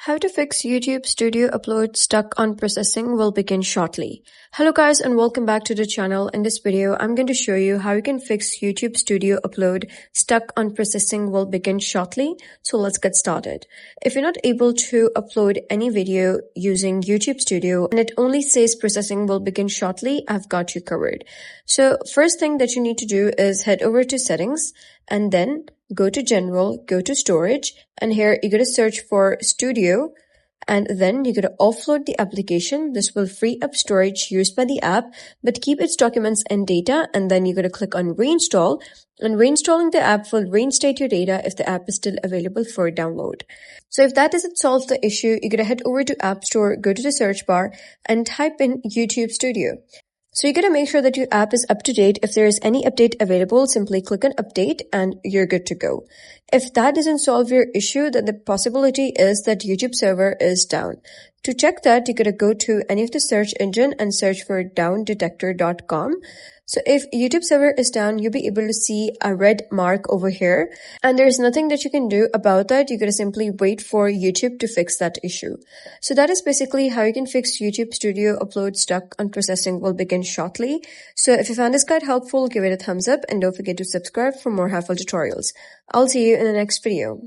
How to fix YouTube Studio upload stuck on processing will begin shortly. Hello guys and welcome back to the channel. In this video, I'm going to show you how you can fix YouTube Studio upload stuck on processing will begin shortly. So let's get started. If you're not able to upload any video using YouTube Studio and it only says processing will begin shortly, I've got you covered. So first thing that you need to do is head over to settings and then go to general, go to storage, and here you're going to search for Studio, and then you're going to offload the application. This will free up storage used by the app, but keep its documents and data, and then you're going to click on reinstall, and reinstalling the app will reinstate your data if the app is still available for download. So if that doesn't solve the issue, you're going to head over to App Store, go to the search bar, and type in YouTube Studio. So you got to make sure that your app is up to date. If there is any update available, simply click on update and you're good to go. If that doesn't solve your issue, then the possibility is that YouTube server is down. To check that, you got to go to any of the search engine and search for downdetector.com. So if YouTube server is down, you'll be able to see a red mark over here, and there's nothing that you can do about that. You're going to simply wait for YouTube to fix that issue. So that is basically how you can fix YouTube Studio upload stuck on processing will begin shortly. So if you found this guide helpful, give it a thumbs up and don't forget to subscribe for more helpful tutorials. I'll see you in the next video.